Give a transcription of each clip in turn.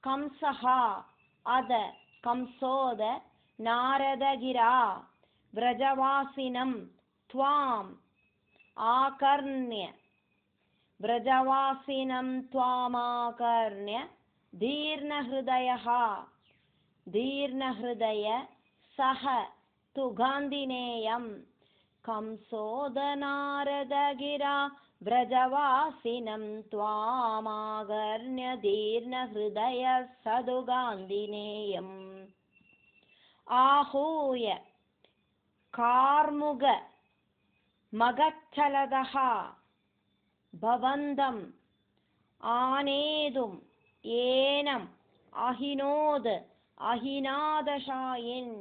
कंसः अद कंसोद नारदगिरा व्रजवासिनं त्वाम् आकर्ण्य व्रजवासिनं त्वामाकर्ण्य दीर्णहृदय सह तु गान्धिनेयं कंसोदनारदगिरा व्रजवासिनं त्वामाकर्ण्य दीर्णहृदय सदु गान्धिनेयम् आहूय कार्मुग मगच्छलदः भवन्दम् आनेतुम् एनम् अहिनादशायिन्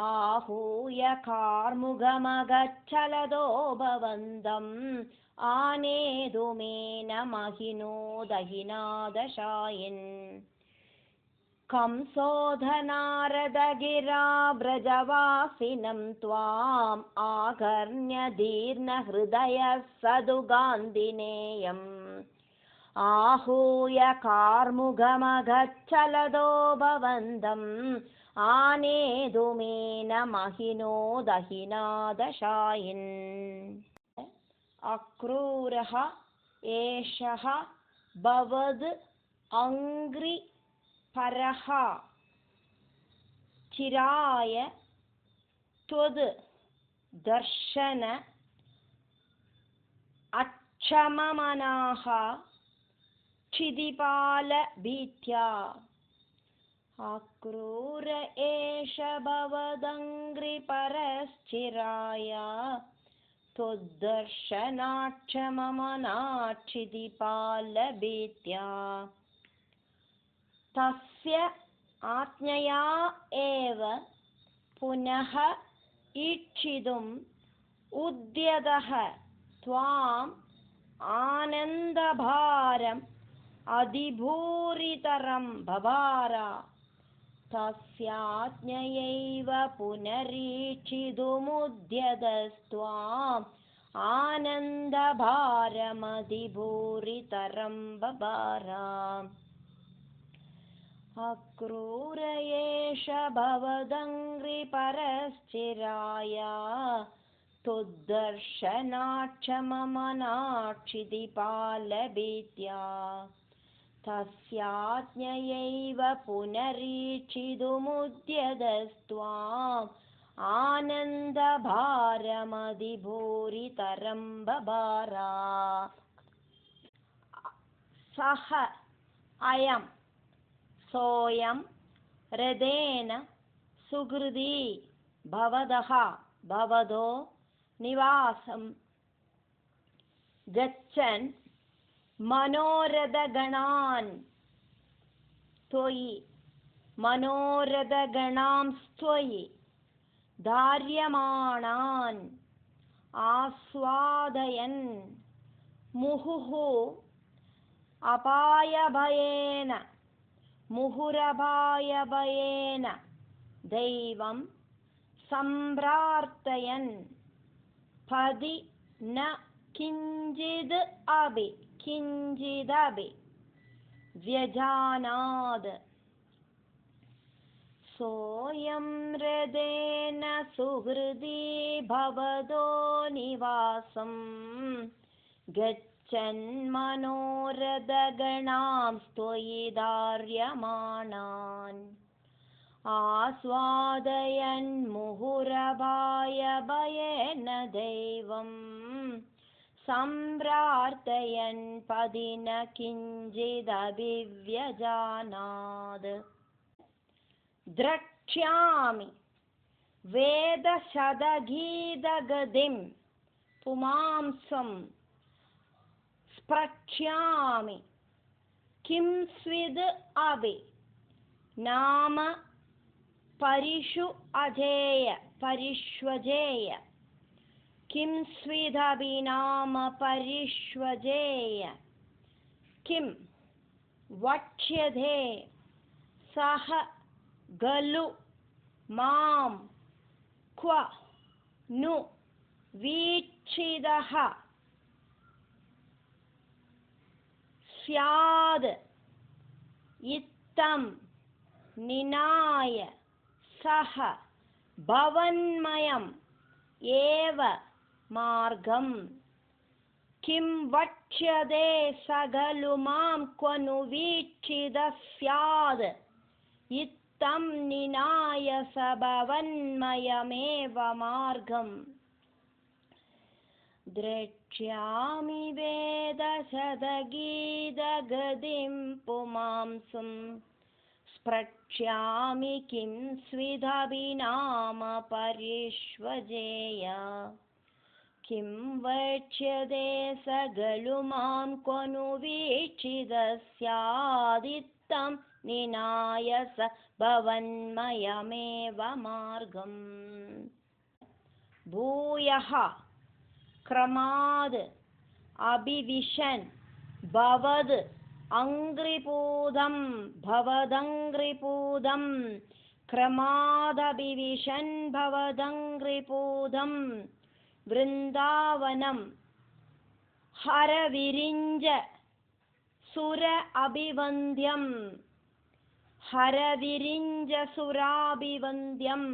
आहूय कार्मुगमगच्छलदो भवन्दम् आनेतुमेनमहिनोदहिनादशायिन् कंसोदनारदगिरा व्रजवासिनं त्वाम् आकर्ण्य दीर्णहृदय सदु गान्धिनेयम् आहूय कार्मुगमगच्छलदो भवन्दम् आनेतुमेनमहिनोदहिनादशायिन् अक्रूरः एषः भवद् अङ्घ्रि परः चिराय त्वद् दर्शन अक्षममनाः क्षितिपालभीत्या अक्रूर एष भवदङ्घ्रिपरश्चिराय त्वद्दर्शनाक्षममना क्षितिपालभीत्या तस्य आज्ञया एव पुनः ईक्षितुम् उद्यतः त्वाम् आनन्दभारम् अधिभूरितरं बभार तस्याज्ञयैव पुनरीक्षितुमुद्यतस्त्वाम् आनन्दभारमधिभूरितरं बभार अक्रूर एष भवदङ्घ्रिपरश्चिराय त्वद्दर्शनाक्षममना क्षितिपालभीत्या तस्याज्ञयैव पुनरीक्षितुमुद्यतस्त्वाम् आनन्दभारमधिभूरितरं बभार सः अयं सोऽयं हृदेन सुहृदी भवदो निवासं गच्छन् मनोरथगणान् त्वयि धार्यमाणान् आस्वादयन् मुहुरभयेन दैवं सम्प्रार्थयन् पदि न किञ्चिदपि व्यजानाद् सोऽयं हृदेन सुहृदी भवदो निवासं गच्छन्मनोरथगणां त्वयि धार्यमाणान् आस्वादयन् मुहुरभयेन दैवं सम्प्रार्थयन् पदि न किञ्चिदभिव्यजानाद् द्रक्ष्यामि वेदशतगीतगतिं पुमांसं स्पृक्ष्यामि किं स्विद् अपि नाम परिष्वजेय किं स्विदपि नाम परिष्वजेय किं वक्ष्यते सः गलु मां क्व नु वीक्षितः स्याद् इत्थं निनाय सः भवन्मयम् एव मार्गम् किं वक्ष्यते स खलु मां क्व नु वीक्षितः स्यात् इत्थं निनाय स भवन्मयमेव मार्गम् द्रक्ष्यामि वेदशतगीतगतिं पुमांसं स्पृक्ष्यामि किं स्विदपि नाम परिष्वजेय किं वक्ष्यते स खलु मां क्व नु वीक्षितः स्यादित्थं निनाय स भवन्मयमेव मार्गम् भूयः क्रमाद् अभिविशन् भवद् अङ्घ्रिपूतं भवदङ्घ्रिपूतं क्रमादभिविशन् भवदङ्घ्रिपूतं वृन्दावनं हरविरिञ्ज सुर अभिवन्द्यं हरविरिञ्ज सुराभिवन्द्यम्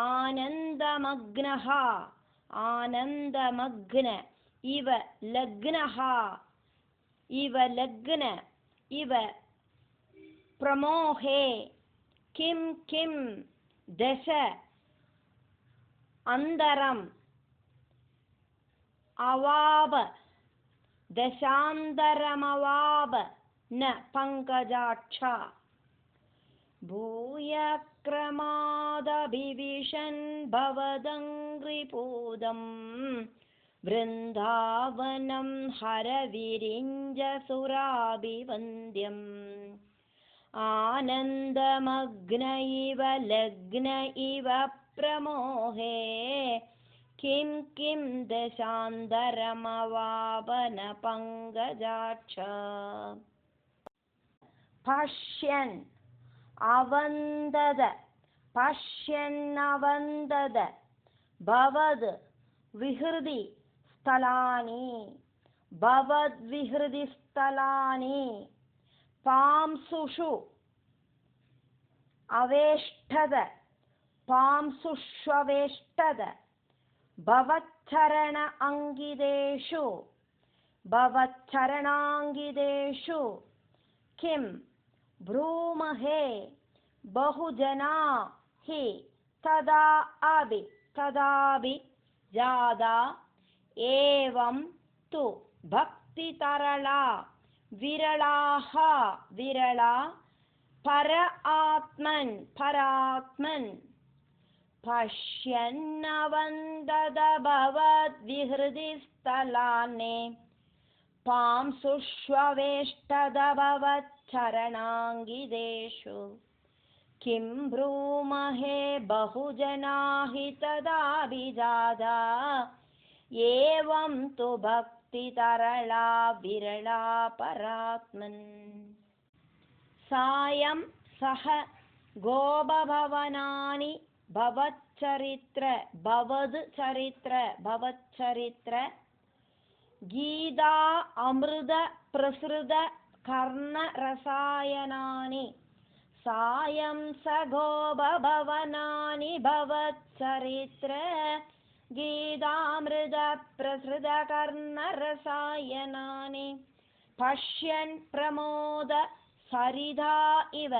आनन्दमग्नः आनन्दमग्न इव लग्नः इव लग्न इव प्रमोहे किं किं दश अन्तरम् अवाप दशान्तरमवाप न पङ्कजाक्ष भूयक्रमादभिविशन् भवदङ्घ्रिपूतं वृन्दावनं हरविरिञ्जसुराभिवन्द्यम् आनन्दमग्न इव लग्न इव प्रमोहे किं किं दशान्तरमवापन पङ्कजाक्ष पश्यन् अवन्दद पश्यन्नवन्दद भवद् विहृदि स्थलानि भवद्विहृदि स्थलानि पांसुषु अवेष्टद पांसुष्वेष्टद भवच्चरण अङ्गितेषु भवच्चरणाङ्गितेषु किं ब्रूमहे बहुजना हि तदापि जादा एवं तु भक्तितरला विरला परात्मन् पश्यन्नवन्दद भवद्विहृदि स्थलानि पांसुष्वेष्टद भवच्चरणाङ्गितेषु किं ब्रूमहे बहुजना हि तदाभिजाता एवं तु भक्तितरला विरला परात्मन् सायं सह गोपभवनानि भवच्चरित्र गीता अमृत प्रसृत कर्णरसायनानि सायं स गोपभवनानि भवच्चरित्र गीतामृत प्रसृत कर्णरसायनानि पश्यन् प्रमोद सरिदा इव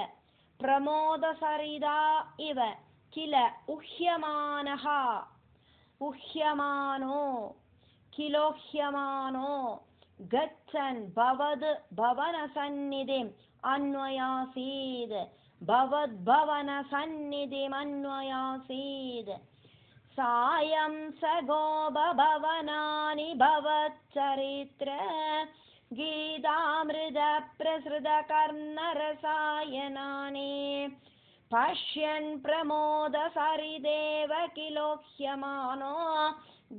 किल किलोह्यमानो गच्छन् भवद् भवनसन्निधिम् अन्वयासीद् भवद्भवनसन्निधिमन्वयासीद् सायं स गोपभवनानि भवच्चरित्र गीतामृत प्रसृत कर्णरसायनानि पश्यन् प्रमोद सरिदेव किलोह्यमानो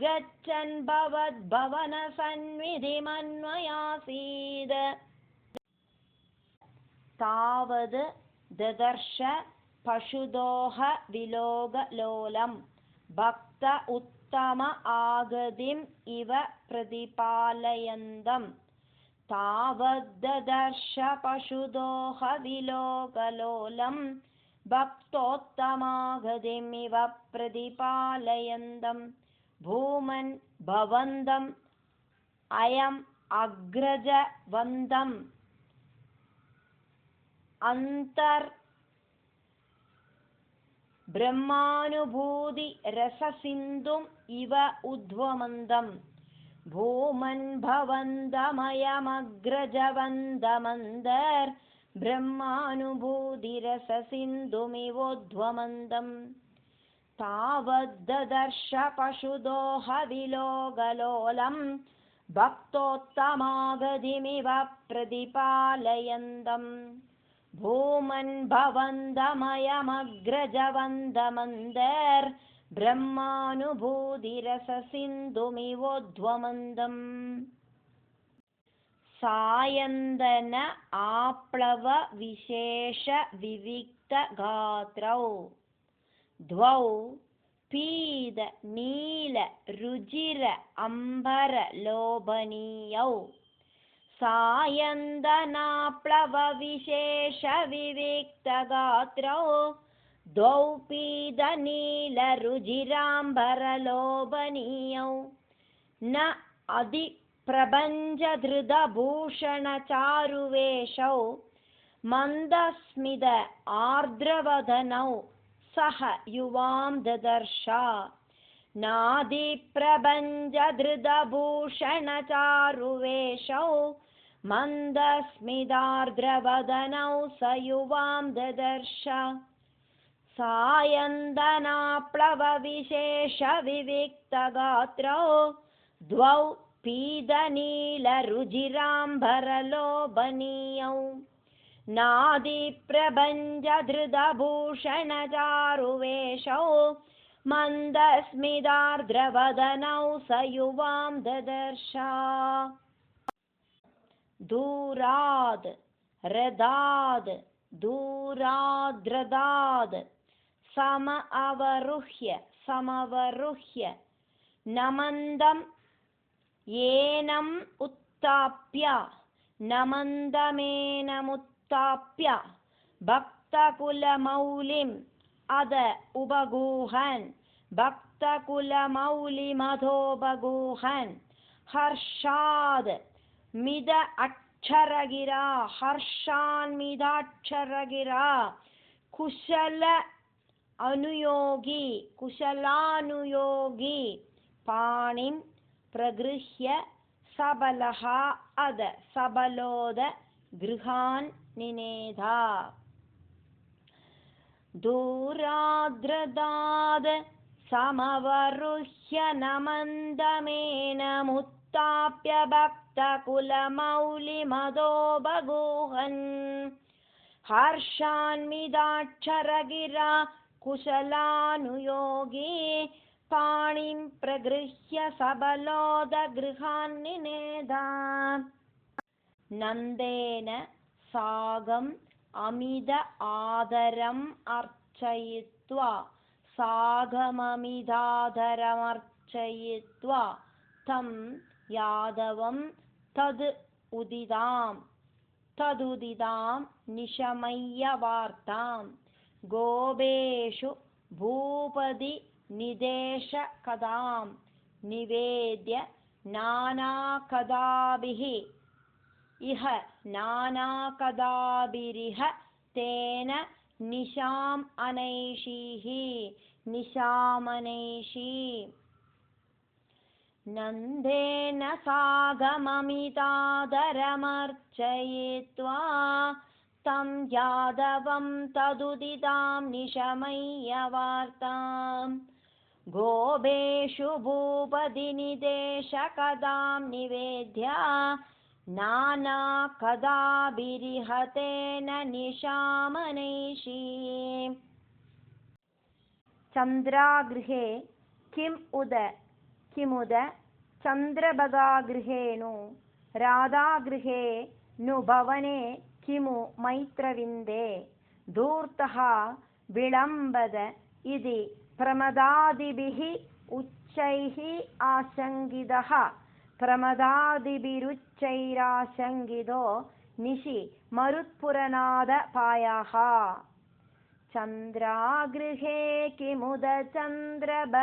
गच्छन् भवद्भवनसन्निधिमन्वयासीद् तावद् ददर्श पशुदोह विलोकलोलं भक्त उत्तम आगतिम् इव प्रतिपालयन्तम् तावद्ददर्श पशुदोहविलोकलोलं भक्तोत्तमागतिमिव प्रतिपालयन्तं भूमन् भवन्तम् अयम् अग्रजवन्तम् ब्रह्मानुभूतिरससिन्धुम् इव उद्वमन्तम् भूमन् भवन्तमयमग्रजवन्तमन्तर् ब्रह्मानुभूतिरससिन्धुमिवोद्वमन्तम् तावद्ददर्श पशुदोहविलोकलोलं भक्तोत्तमागतिमिव प्रतिपालयन्तम् भूमन् भवन्तमयमग्रजवन्तमन्तर् ब्रह्मानुभूतिरससिन्धुमिवोद्वमन्तम् सायन्दन आप्लव विशेष विविक्तगात्रौ द्वौ पीत नील रुचिर अम्बर लोभनीयौ सायन्दनाप्लव विशेष विविक्तगात्रौ द्वौ पीत नील रुचिराम्बरलोभनीयौ न अधिप्रपञ्चधृतभूषणचारुवेशौ मन्दस्मित आर्द्रवदनौ सह युवां ददर्श नादिप्रपञ्चधृतभूषणचारुवेशौ मन्दस्मितार्द्रवदनौ स युवां ददर्श सायन्दनाप्लव विशेष विविक्तगात्रौ द्वौ पीतनीलरुचिराम्बरलोभनीयौ नादिप्रपञ्चधृतभूषणचारुवेशौ मन्दस्मितार्द्रवदनौ स युवां ददर्श दूराद् रदाद् दूराद्रदाद् समवरुह्य नमन्दं येनम् उत्थाप्य नमन्दमेनमुत्थाप्य भक्तकुलमौलिम् अद उपगूहन् भक्तकुलमौलिमधोपगूहन् हर्षाद् मिद अक्षरगिरा हर्षान्मिदाक्षरगिरा कुशलानुयोगी पाणिं प्रगृह्य सबलः अद सबलोद गृहान् निनेधा दूराद्रदाद् समवरुह्य नमन्दमेनमुत्थाप्य भक्तकुलमौलिमधोपगूहन् हर्षान्मिदाक्षरगिरा कुशलानुयोगी पाणिं प्रगृह्य सबलोदगृहान् निनेधा नन्देन सागम् अमिद आदरम् अर्चयित्वा सागममिदादरमर्चयित्वा तं यादवं तदुदितां निशमय्य वार्तां गोपेषु भूपति निदेशकदां निवेद्य नानाकदाभिः तेन निशामनैषी नन्देन सागममितादरमर्चयित्वा तं यादवं तदुदितां निशमय्य वार्तां गोपेषु भूपतिनिदेशकदां निवेद्य नानाकदाभिरिहतेन निशामनैषी चन्द्रागृहे किमुद चन्द्रभगागृहेणु राधागृहे नु भवने किमु मैत्रविन्दे धूर्तः विलम्बद इति प्रमदादिभिः उच्चैः आशङ्कितः प्रमदादिभिरुच्चैराशङ्गितो निशि मरुत्पुरनादपायाः चन्द्रागृहे किमुद चन्द्रभगागृहेणो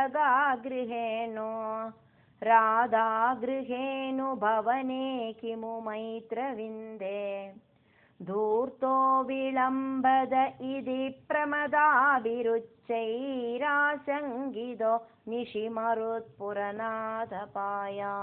राधागृहेणु भवने किमु मैत्रविन्दे धूर्तो विलम्बद इति प्रमदाभिरुच्चैराशङ्गितो निशि मरुत्पुरनादपाया।